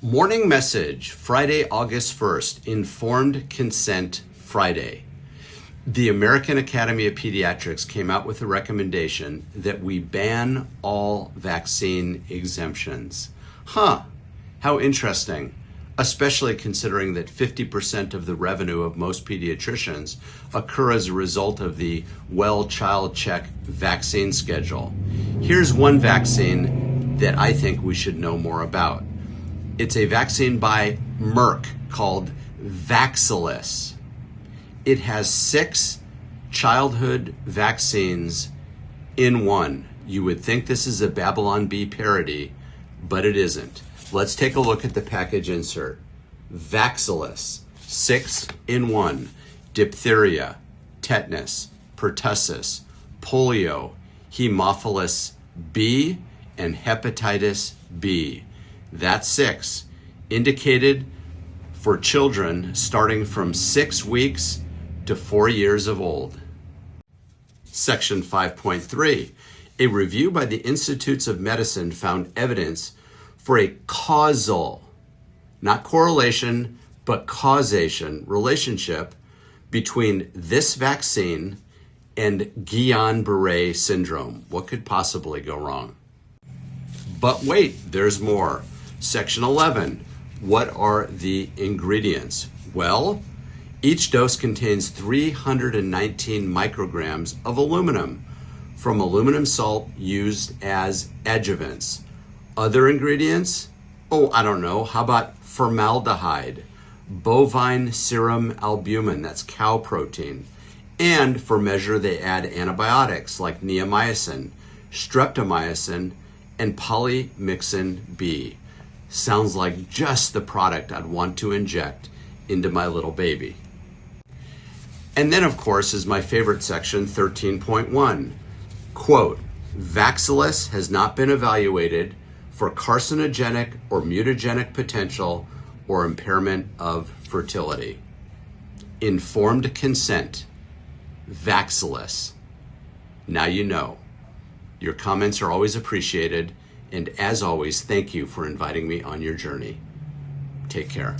Morning message, Friday, August 1st, Informed Consent Friday. The American Academy of Pediatrics came out with a recommendation that we ban all vaccine exemptions. How interesting, especially considering that 50% of the revenue of most pediatricians occur as a result of the Well Child Check vaccine schedule. Here's one vaccine that I think we should know more about. It's a vaccine by Merck called Vaxilis. It has 6 childhood vaccines in one. You would think this is a Babylon Bee parody, but it isn't. Let's take a look at the package insert. Vaxilis, 6 in 1. Diphtheria, tetanus, pertussis, polio, Haemophilus B, and hepatitis B. That's 6, indicated for children starting from 6 weeks to 4 years of old. Section 5.3, a review by the Institutes of Medicine found evidence for a causal, not correlation, but causation relationship between this vaccine and Guillain-Barré syndrome. What could possibly go wrong? But wait, there's more. Section 11, what are the ingredients? Well, each dose contains 319 micrograms of aluminum from aluminum salt used as adjuvants. Other ingredients? I don't know. How about formaldehyde, bovine serum albumin, that's cow protein. And for measure, they add antibiotics like neomycin, streptomycin, and polymyxin B. Sounds like just the product I'd want to inject into my little baby. And then, of course, is my favorite section, 13.1. Quote, Vaxilis has not been evaluated for carcinogenic or mutagenic potential or impairment of fertility. Informed consent. Vaxilis. Now you know. Your comments are always appreciated. And as always, thank you for inviting me on your journey. Take care.